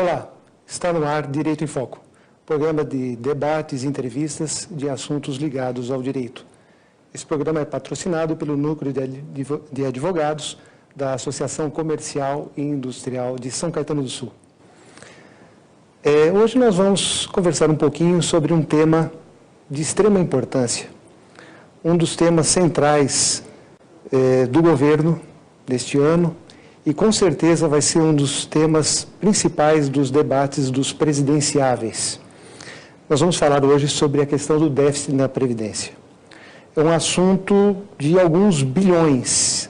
Olá, está no ar Direito em Foco, programa de debates e entrevistas de assuntos ligados ao direito. Esse programa é patrocinado pelo Núcleo de Advogados da Associação Comercial e Industrial de São Caetano do Sul. Hoje nós vamos conversar um pouquinho sobre um tema de extrema importância, um dos temas centrais do governo deste ano, e com certeza vai ser um dos temas principais dos debates dos presidenciáveis. Nós vamos falar hoje sobre a questão do déficit na Previdência. É um assunto de alguns bilhões.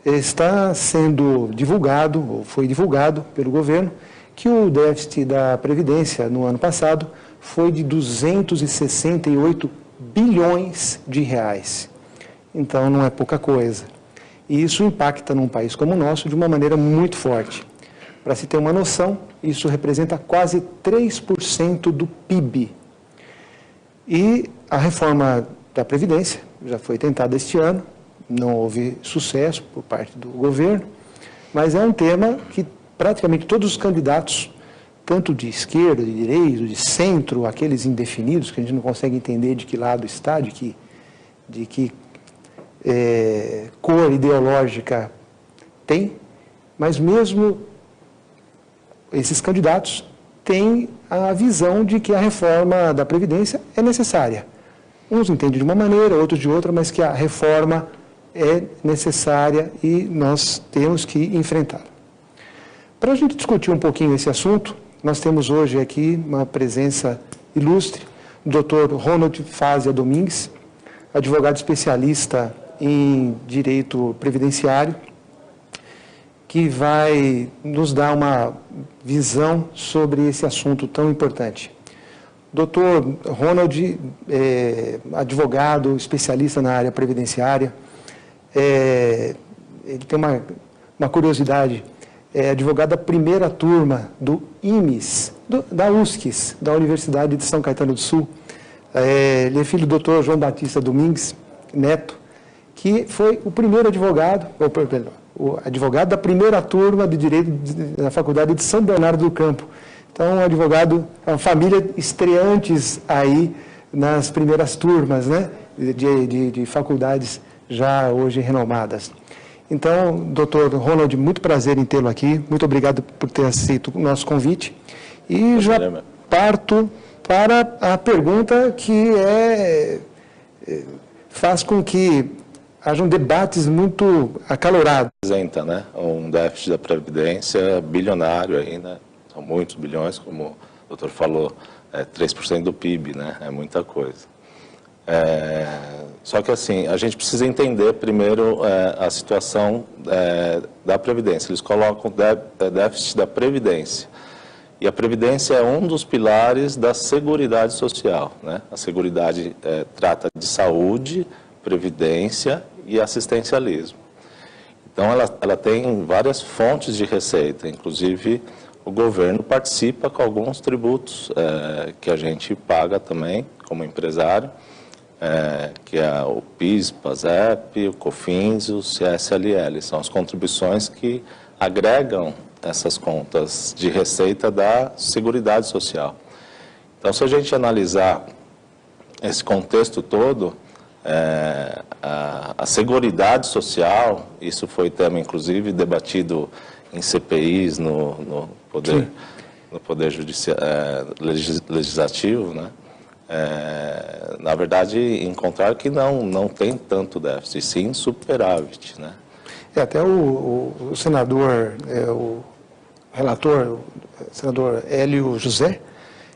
Está sendo divulgado, ou foi divulgado pelo governo, que o déficit da Previdência no ano passado foi de 268 bilhões de reais. Então não é pouca coisa. E isso impacta num país como o nosso de uma maneira muito forte. Para se ter uma noção, isso representa quase 3% do PIB. E a reforma da Previdência já foi tentada este ano, não houve sucesso por parte do governo, mas é um tema que praticamente todos os candidatos, tanto de esquerda, de direita, de centro, aqueles indefinidos, que a gente não consegue entender de que lado está, de que cor ideológica tem, mas mesmo esses candidatos têm a visão de que a reforma da Previdência é necessária. Uns entendem de uma maneira, outros de outra, mas que a reforma é necessária e nós temos que enfrentá-la. Para a gente discutir um pouquinho esse assunto, nós temos hoje aqui uma presença ilustre do Dr. Ronald Fazia Domingues, advogado especialista em direito previdenciário, que vai nos dar uma visão sobre esse assunto tão importante. Dr. Ronald é advogado, especialista na área previdenciária, ele tem uma curiosidade, é advogado da primeira turma do IMES, da USCIS, da Universidade de São Caetano do Sul. Ele é filho do Dr. João Batista Domingues Neto, que foi o primeiro advogado, o advogado da primeira turma de Direito da Faculdade de São Bernardo do Campo. Então, um advogado, uma família estreantes aí nas primeiras turmas, né, de faculdades já hoje renomadas. Então, doutor Ronald, muito prazer em tê-lo aqui, muito obrigado por ter aceito o nosso convite. E já parto para a pergunta que faz com que hajam debates muito acalorados. Apresenta, né, um déficit da Previdência bilionário aí, né? São muitos bilhões, como o doutor falou, 3% do PIB, né? É muita coisa. Só que assim, a gente precisa entender primeiro a situação da Previdência. Eles colocam déficit da Previdência. E a Previdência é um dos pilares da Seguridade Social, né? A Seguridade trata de saúde, previdência e assistencialismo. Então, ela tem várias fontes de receita, inclusive o governo participa com alguns tributos que a gente paga também como empresário, que é o PIS, PASEP, o COFINS e o CSLL. São as contribuições que agregam essas contas de receita da Seguridade Social. Então, se a gente analisar esse contexto todo, a Seguridade Social, isso foi tema inclusive debatido em CPIs no Poder Legislativo, né? Na verdade, encontrar que não tem tanto déficit, sim superávit, né? Até o senador, o relator, o senador Hélio José,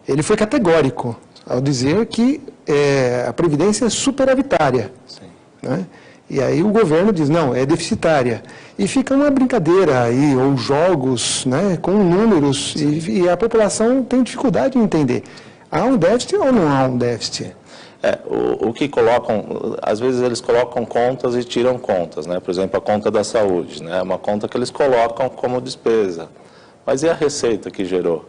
ele foi categórico ao dizer que a Previdência é superavitária. Sim. Né? E aí o governo diz, não, é deficitária. E fica uma brincadeira aí, ou jogos, né, com números, e a população tem dificuldade em entender. Há um déficit ou não há um déficit? O que colocam, às vezes eles colocam contas e tiram contas, né? Por exemplo, a conta da saúde, né? É uma conta que eles colocam como despesa. Mas e a receita que gerou?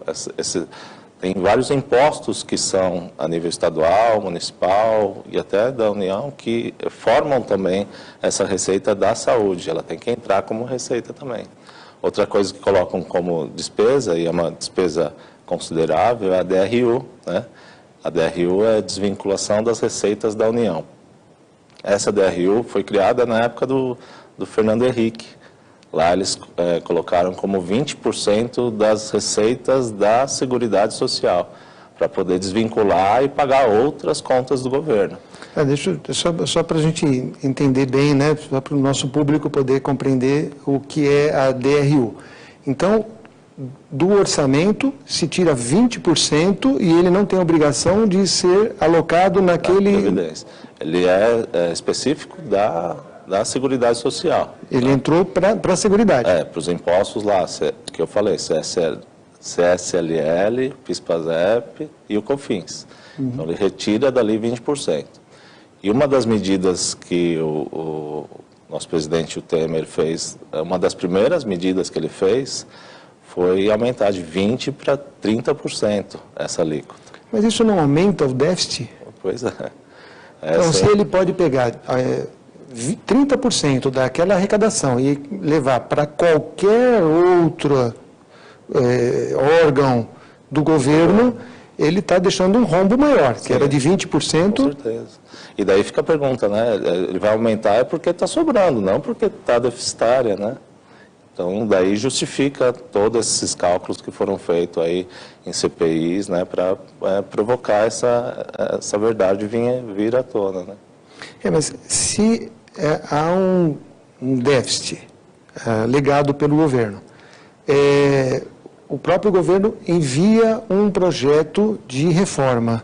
Tem vários impostos que são a nível estadual, municipal e até da União que formam também essa receita da saúde. Ela tem que entrar como receita também. Outra coisa que colocam como despesa, e é uma despesa considerável, é a DRU, né? A DRU é a desvinculação das receitas da União. Essa DRU foi criada na época do Fernando Henrique. Lá eles colocaram como 20% das receitas da Seguridade Social, para poder desvincular e pagar outras contas do governo. Só para a gente entender bem, né, só para o nosso público poder compreender o que é a DRU. Então, do orçamento se tira 20% e ele não tem obrigação de ser alocado naquele... Ele é específico da Seguridade Social. Ele entrou para a Seguridade. Para os impostos lá, que eu falei, CSLL, PIS/PASEP e o COFINS. Então, ele retira dali 20%. E uma das medidas que o nosso presidente, o Temer, fez, uma das primeiras medidas que ele fez, foi aumentar de 20% para 30% essa alíquota. Mas isso não aumenta o déficit? Pois é. Então, se ele pode pegar 30% daquela arrecadação e levar para qualquer outro órgão do governo, ele está deixando um rombo maior, que era de 20%. Com certeza. E daí fica a pergunta, né? Ele vai aumentar porque está sobrando, não porque está deficitária, né? Então, daí justifica todos esses cálculos que foram feitos aí em CPIs, né, para provocar essa verdade vir à tona, né? Mas se há um déficit legado pelo governo, o próprio governo envia um projeto de reforma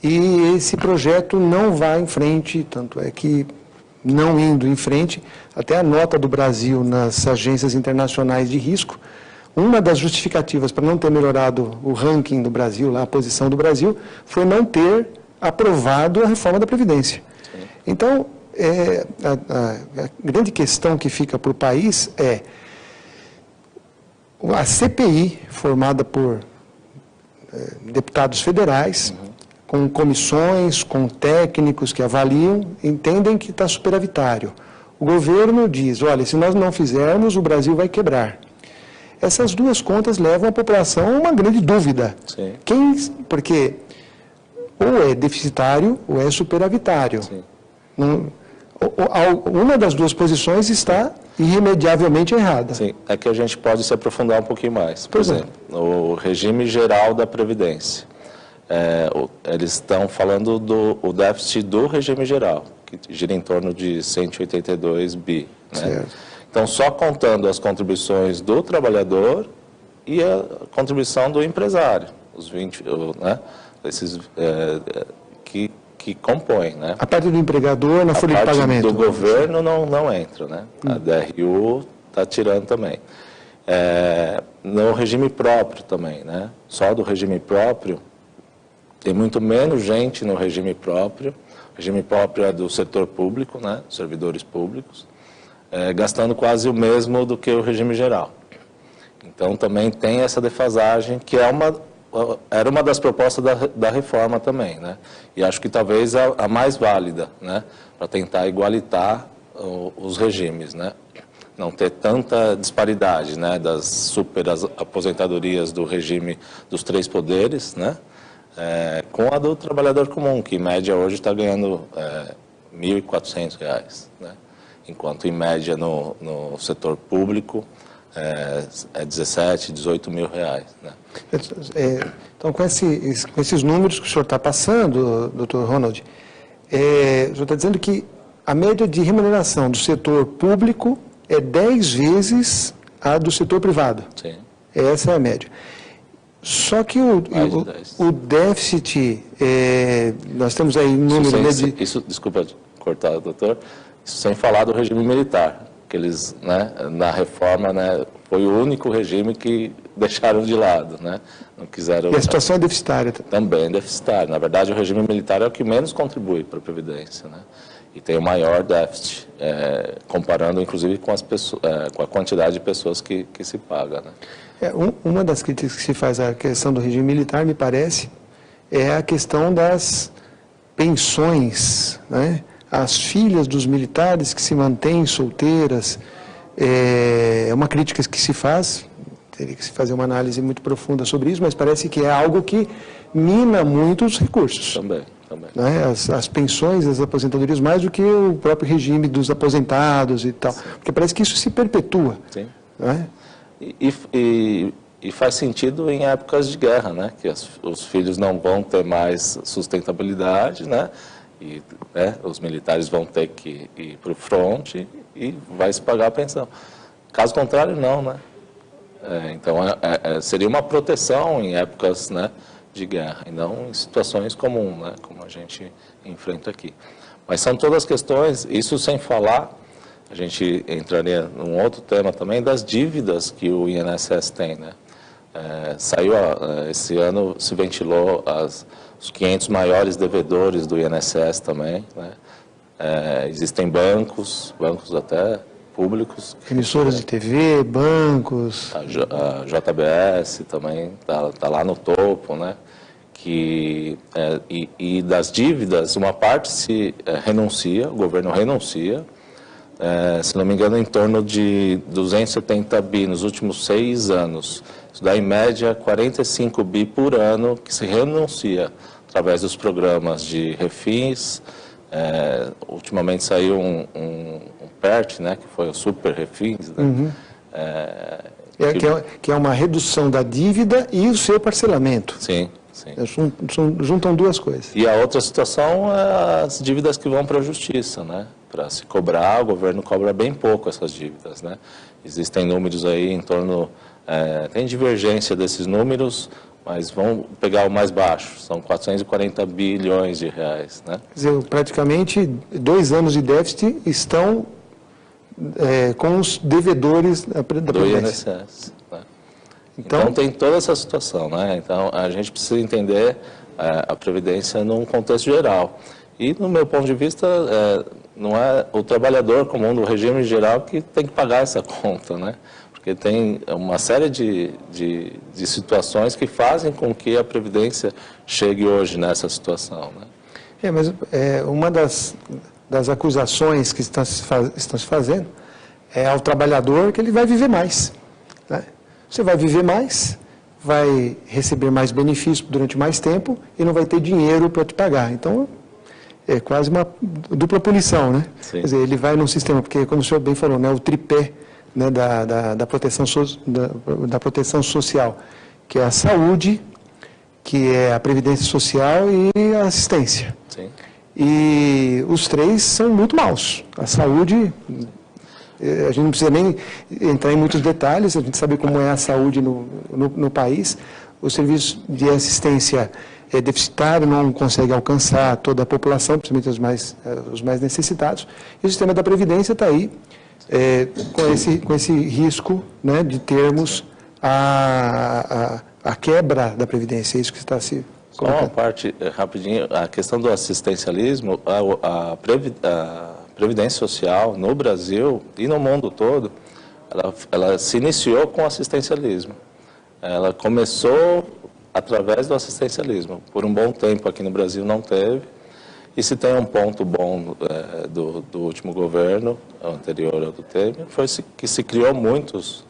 e esse projeto não vai em frente, tanto é que não indo em frente, até a nota do Brasil nas agências internacionais de risco, uma das justificativas para não ter melhorado o ranking do Brasil, lá, a posição do Brasil, foi não ter aprovado a reforma da Previdência. Sim. Então, a grande questão que fica para o país é a CPI, formada por deputados federais, com comissões, com técnicos que avaliam, entendem que está superavitário. O governo diz, olha, se nós não fizermos, o Brasil vai quebrar. Essas duas contas levam a população a uma grande dúvida. Sim. Porque ou é deficitário ou é superavitário. Sim. Uma das duas posições está irremediavelmente errada. Sim, é que a gente pode se aprofundar um pouquinho mais. Por exemplo, o regime geral da Previdência. Eles estão falando do déficit do regime geral, que gira em torno de 182 bi. Né? Então, só contando as contribuições do trabalhador e a contribuição do empresário, os 20, né? Esses que compõem. Né? A parte do empregador na folha de pagamento. Do governo não entra, né? A DRU está tirando também. No regime próprio também, né? Só do regime próprio, tem muito menos gente no regime próprio. O regime próprio é do setor público, né? Servidores públicos, gastando quase o mesmo do que o regime geral. Então, também tem essa defasagem, que era uma das propostas da reforma também, né? E acho que talvez a mais válida, né? Para tentar igualitar os regimes, né? Não ter tanta disparidade, né? Das super aposentadorias do regime dos três poderes, né? Com a do trabalhador comum, que em média hoje está ganhando R$ 1.400, né? Enquanto em média no setor público é 17, 18 mil reais. Né? Então, com esses números que o senhor está passando, doutor Ronald, o senhor está dizendo que a média de remuneração do setor público é 10 vezes a do setor privado. Sim. Essa é a média. Só que o déficit, nós temos aí um número... Desculpa cortar, doutor, isso sem falar do regime militar, que eles, né, na reforma, né, foi o único regime que deixaram de lado, né? Não quiseram... E a situação é deficitária. Também é deficitária. Na verdade, o regime militar é o que menos contribui para a Previdência, né? E tem o maior déficit, comparando, inclusive, com a quantidade de pessoas que se paga, né? Uma das críticas que se faz à questão do regime militar, me parece, é a questão das pensões, né? As filhas dos militares que se mantêm solteiras, é uma crítica que se faz, teria que se fazer uma análise muito profunda sobre isso, mas parece que é algo que mina muito os recursos. Também. Né? As pensões, as aposentadorias, mais do que o próprio regime dos aposentados e tal. Sim. Porque parece que isso se perpetua. Sim. Né? E faz sentido em épocas de guerra, né? Que os filhos não vão ter mais sustentabilidade, né? E os militares vão ter que ir para o fronte e vai se pagar a pensão. Caso contrário, não, né? Então, seria uma proteção em épocas, né, de guerra, e não em situações comuns, né, como a gente enfrenta aqui. Mas são todas questões, isso sem falar, a gente entraria num outro tema também, das dívidas que o INSS tem, né? Esse ano se ventilou os 500 maiores devedores do INSS também, né? Existem bancos até públicos. Emissoras de TV, bancos. A JBS também está lá no topo, né? E das dívidas, uma parte se renuncia, o governo renuncia, se não me engano, em torno de 270 bi nos últimos 6 anos. Isso dá, em média, 45 bi por ano que se renuncia através dos programas de refins. Ultimamente saiu um PERT, né, que foi o Super Refins, né? Uhum. Que é uma redução da dívida e o seu parcelamento. Sim. Juntam duas coisas. E a outra situação é as dívidas que vão para a justiça, né? Para se cobrar, o governo cobra bem pouco essas dívidas, né? Existem números aí em torno... tem divergência desses números, mas vamos pegar o mais baixo, são 440 bilhões de reais, né? Quer dizer, praticamente 2 anos de déficit estão com os devedores da Previdência. Do INSS, né? Então tem toda essa situação, né? Então a gente precisa entender a Previdência num contexto geral. E no meu ponto de vista, não é o trabalhador comum do regime geral que tem que pagar essa conta, né? Porque tem uma série de situações que fazem com que a Previdência chegue hoje nessa situação, né? Mas uma das acusações que estão se fazendo é ao trabalhador que ele vai viver mais, né? Você vai viver mais, vai receber mais benefícios durante mais tempo e não vai ter dinheiro para te pagar. Então, é quase uma dupla punição, né? Sim. Quer dizer, ele vai num sistema, porque, como o senhor bem falou, né, o tripé, né, da proteção social, que é a saúde, que é a previdência social e a assistência. Sim. E os 3 são muito maus. A saúde... A gente não precisa nem entrar em muitos detalhes, a gente sabe como é a saúde no país. O serviço de assistência é deficitário, não consegue alcançar toda a população, principalmente os mais necessitados. E o sistema da Previdência está aí com esse risco, né, de termos a quebra da Previdência. É isso que está se colocando. Só uma parte, rapidinho, a questão do assistencialismo, a Previdência Social no Brasil e no mundo todo, ela se iniciou com o assistencialismo. Ela começou através do assistencialismo. Por um bom tempo aqui no Brasil não teve. E se tem um ponto bom do último governo, anterior ao do Temer, foi que se criou muitos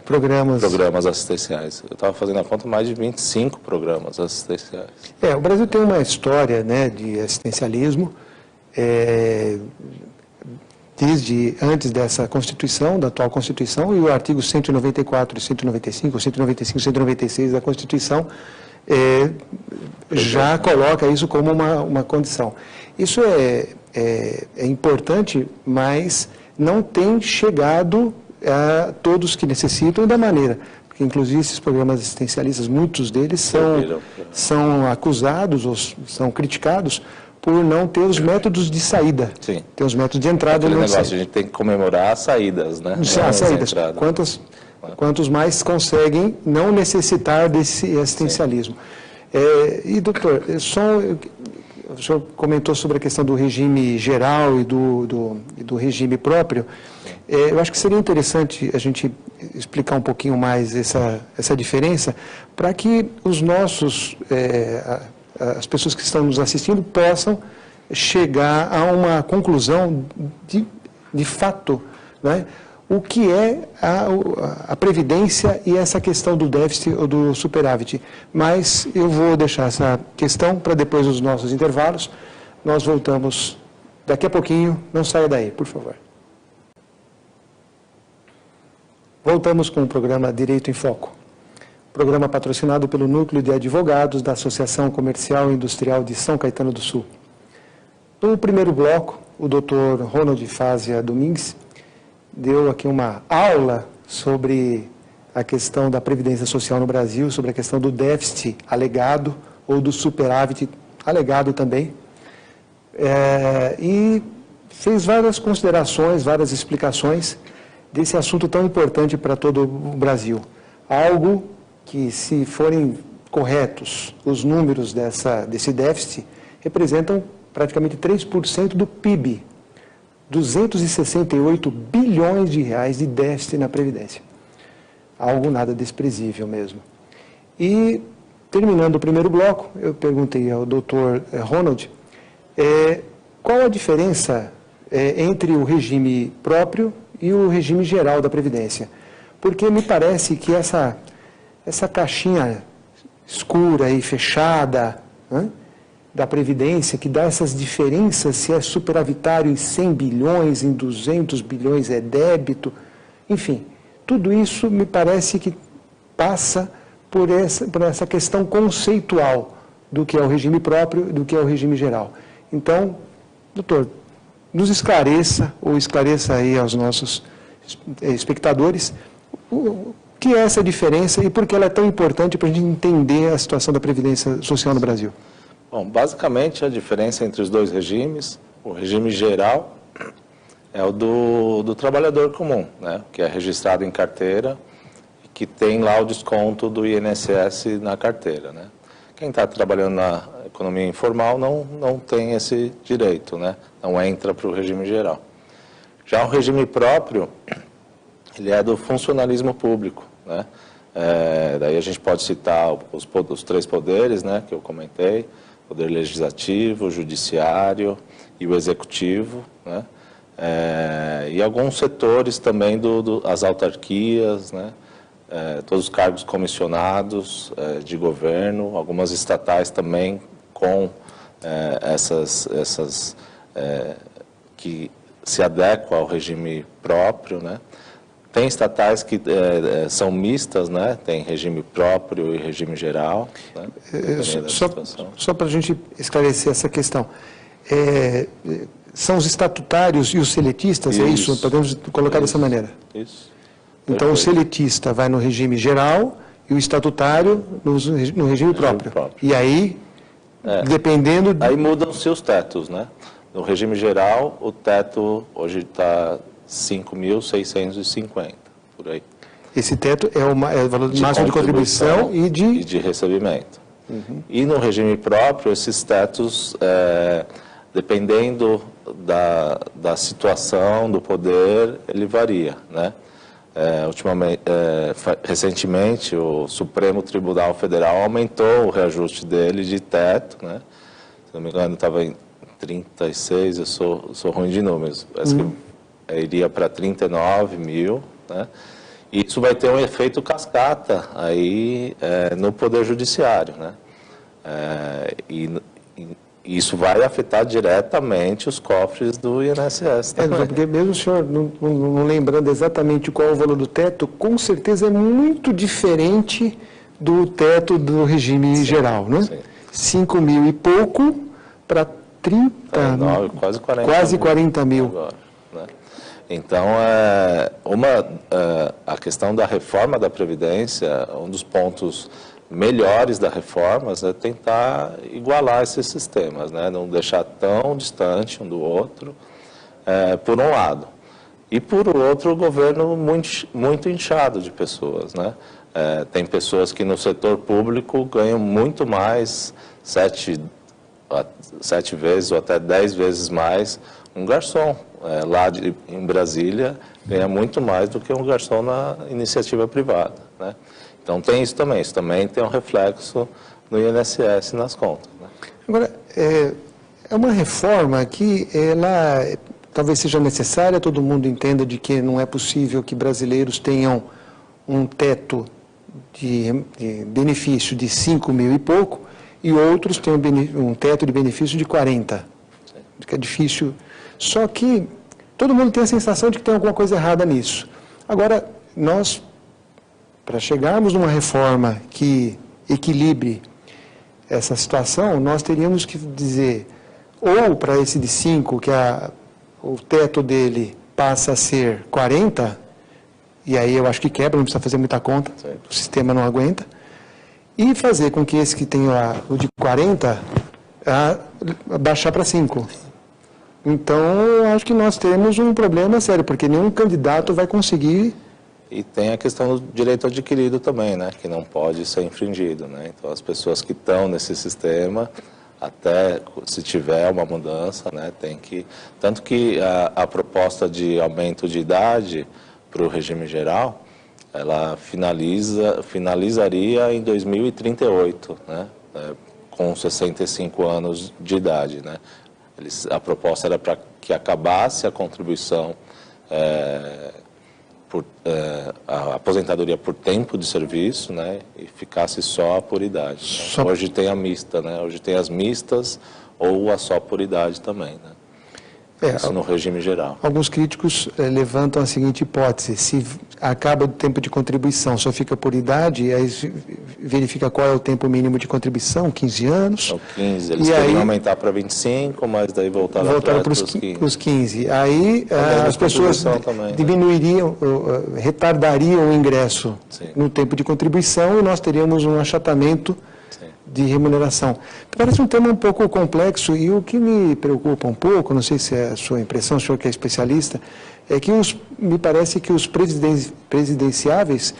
programas assistenciais. Eu estava fazendo a conta, mais de 25 programas assistenciais. O Brasil tem uma história, né, de assistencialismo, desde antes dessa Constituição, da atual Constituição, e o artigo 194 e 195, 195 e 196 da Constituição já coloca isso como uma condição. Isso é importante, mas não tem chegado a todos que necessitam da maneira. Porque, inclusive, esses programas assistencialistas, muitos deles são acusados ou são criticados por não ter os métodos de saída. Sim. Tem os métodos de entrada e não de saída. A gente tem que comemorar as saídas, né? As saídas. Quantos mais conseguem não necessitar desse assistencialismo. E, doutor, o senhor comentou sobre a questão do regime geral e do regime próprio. Eu acho que seria interessante a gente explicar um pouquinho mais essa diferença, para que os nossos... as pessoas que estão nos assistindo possam chegar a uma conclusão de fato, né? o que é a Previdência e essa questão do déficit ou do superávit. Mas eu vou deixar essa questão para depois dos nossos intervalos. Nós voltamos daqui a pouquinho. Não saia daí, por favor. Voltamos com o programa Direito em Foco. Programa patrocinado pelo Núcleo de Advogados da Associação Comercial e Industrial de São Caetano do Sul. No primeiro bloco, o Dr. Ronald Fazia Domingues deu aqui uma aula sobre a questão da Previdência Social no Brasil, sobre a questão do déficit alegado ou do superávit alegado também. E fez várias considerações, várias explicações desse assunto tão importante para todo o Brasil. Algo que, se forem corretos os números desse déficit, representam praticamente 3% do PIB. 268 bilhões de reais de déficit na Previdência. Algo nada desprezível mesmo. E, terminando o primeiro bloco, eu perguntei ao Dr. Ronald qual a diferença entre o regime próprio e o regime geral da Previdência. Porque me parece que essa caixinha escura e fechada, né, da Previdência, que dá essas diferenças, se é superavitário em 100 bilhões, em 200 bilhões é débito, enfim, tudo isso me parece que passa por essa questão conceitual do que é o regime próprio e do que é o regime geral. Então, doutor, nos esclareça, ou esclareça aí aos nossos espectadores, o que é essa diferença e por que ela é tão importante para a gente entender a situação da Previdência Social no Brasil. Bom, basicamente a diferença entre os dois regimes, o regime geral é o do trabalhador comum, né, que é registrado em carteira e que tem lá o desconto do INSS na carteira, né. Quem está trabalhando na economia informal não tem esse direito, né, não entra para o regime geral. Já o regime próprio, ele é do funcionalismo público, né, daí a gente pode citar os três poderes, né, que eu comentei, Poder Legislativo, o Judiciário e o Executivo, né? E alguns setores também as autarquias, né? Todos os cargos comissionados de governo, algumas estatais também com essas que se adequam ao regime próprio, né? Tem estatais que são mistas, né? Tem regime próprio e regime geral. Né? Só para a gente esclarecer essa questão. São os estatutários e os seletistas, é isso? Podemos colocar dessa maneira? Isso. Então, perfeito. O seletista vai no regime geral e o estatutário no regime próprio. E aí, dependendo... Aí mudam-se os tetos, né? No regime geral, o teto hoje está 5.650, por aí. Esse teto é o valor máximo de contribuição e de recebimento. Uhum. E no regime próprio, esses tetos, dependendo da situação, do poder, ele varia, né? Recentemente, o Supremo Tribunal Federal aumentou o reajuste dele de teto, né? Se não me engano, estava em 36, eu sou ruim de números, parece que iria para 39 mil, né? E isso vai ter um efeito cascata aí no Poder Judiciário, né? E isso vai afetar diretamente os cofres do INSS também. Porque mesmo o senhor não lembrando exatamente qual é o valor do teto, com certeza é muito diferente do teto do regime geral, né? Sim. 5 mil e pouco para 30 mil. Quase 40 mil. Agora, né? Então, a questão da reforma da Previdência, um dos pontos melhores da reforma é tentar igualar esses sistemas, né? Não deixar tão distante um do outro, por um lado. E, por outro, o governo muito inchado de pessoas, né? Tem pessoas que no setor público ganham muito mais, 7 vezes ou até 10 vezes mais um garçom. Lá em Brasília ganha muito mais do que um garçom na iniciativa privada, né? Então tem isso também tem um reflexo no INSS nas contas, né? Agora, é uma reforma que ela talvez seja necessária, todo mundo entenda de que não é possível que brasileiros tenham um teto de benefício de 5 mil e pouco e outros tenham um teto de benefício de 40. Que é difícil. Só que todo mundo tem a sensação de que tem alguma coisa errada nisso. Agora, nós, para chegarmos numa reforma que equilibre essa situação, nós teríamos que dizer, ou para esse de 5, que o teto dele passa a ser 40, e aí eu acho que quebra, não precisa fazer muita conta, o sistema não aguenta, e fazer com que esse que tem o de 40, baixar para 5. Então, eu acho que nós temos um problema sério, porque nenhum candidato vai conseguir... E tem a questão do direito adquirido também, né, que não pode ser infringido, né? Então, as pessoas que estão nesse sistema, até se tiver uma mudança, né, tem que... Tanto que a proposta de aumento de idade para o regime geral, ela finalizaria em 2038, né, com 65 anos de idade, né? A proposta era para que acabasse a contribuição, a aposentadoria por tempo de serviço, né, e ficasse só por idade. Né? Hoje tem a mista, né? Hoje tem as mistas ou a só por idade também, né? Isso no regime geral. Alguns críticos levantam a seguinte hipótese: se acaba o tempo de contribuição, só fica por idade, aí verifica qual é o tempo mínimo de contribuição, 15 anos. São 15, eles querem aumentar para 25, mas daí voltar para os 15. Aí as pessoas diminuiriam, retardariam o ingresso no tempo de contribuição e nós teríamos um achatamento de remuneração. Parece um tema um pouco complexo e o que me preocupa um pouco, não sei se é a sua impressão, o senhor que é especialista, é que me parece que os presidenciáveis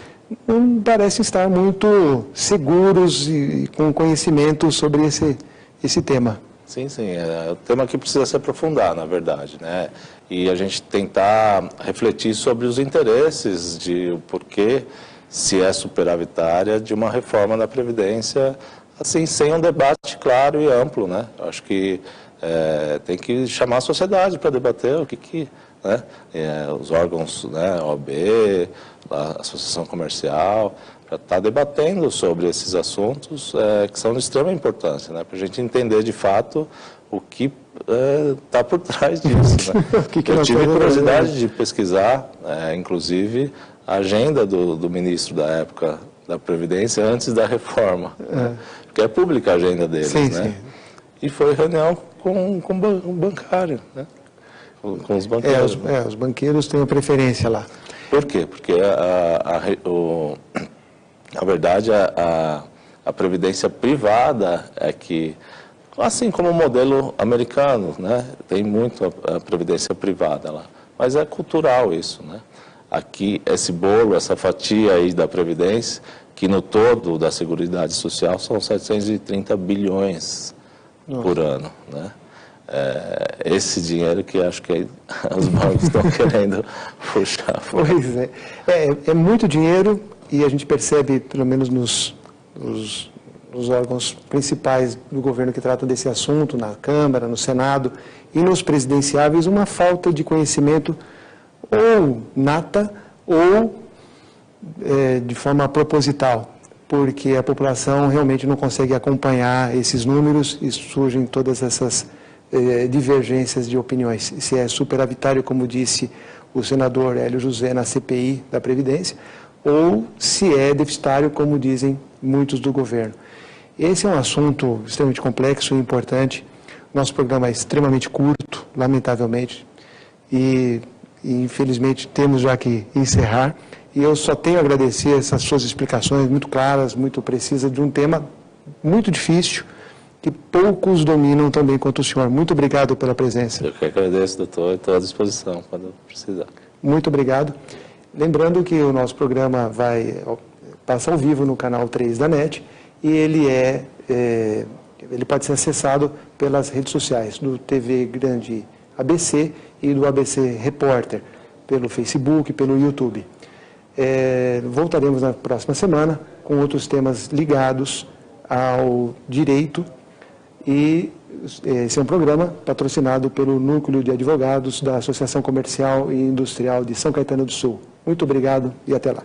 não parecem estar muito seguros e com conhecimento sobre esse tema. Sim, é um tema que precisa se aprofundar, na verdade, né? E a gente tentar refletir sobre os interesses de o porquê, se é superavitária, de uma reforma da Previdência, assim, sem um debate claro e amplo, né? Eu acho que tem que chamar a sociedade para debater o que né? Os órgãos, né? OAB, a Associação Comercial, para estar debatendo sobre esses assuntos que são de extrema importância, né? Para a gente entender de fato o que está por trás disso. Né? Eu tive curiosidade de pesquisar, inclusive, a agenda do ministro da época da Previdência antes da reforma, né? Porque é pública a agenda deles, né? Sim. E foi reunião com o bancário, né? Com os banqueiros. Os banqueiros têm a preferência lá. Por quê? Porque, na verdade, a Previdência privada é que, assim como o modelo americano, né? Tem muito a Previdência privada lá, mas é cultural isso, né? Aqui, esse bolo, essa fatia aí da Previdência, que no todo da Seguridade Social são 730 bilhões por ano, né? Esse dinheiro que acho que os bancos estão querendo puxar. Pois é. É muito dinheiro e a gente percebe, pelo menos nos órgãos principais do governo que tratam desse assunto, na Câmara, no Senado e nos presidenciáveis, uma falta de conhecimento ou nata ou de forma proposital, porque a população realmente não consegue acompanhar esses números e surgem todas essas divergências de opiniões. Se é superavitário, como disse o senador Hélio José na CPI da Previdência, ou se é deficitário, como dizem muitos do governo. Esse é um assunto extremamente complexo e importante. Nosso programa é extremamente curto, lamentavelmente, e infelizmente temos já que encerrar. E eu só tenho a agradecer essas suas explicações muito claras, muito precisas, de um tema muito difícil, que poucos dominam tão bem quanto o senhor. Muito obrigado pela presença. Eu que agradeço, doutor, estou à disposição quando precisar. Muito obrigado. Lembrando que o nosso programa passa ao vivo no canal 3 da NET e ele pode ser acessado pelas redes sociais do TV Grande ABC e do ABC Repórter, pelo Facebook, pelo YouTube. Voltaremos na próxima semana com outros temas ligados ao direito e Esse é um programa patrocinado pelo Núcleo de Advogados da Associação Comercial e Industrial de São Caetano do Sul. Muito obrigado e até lá.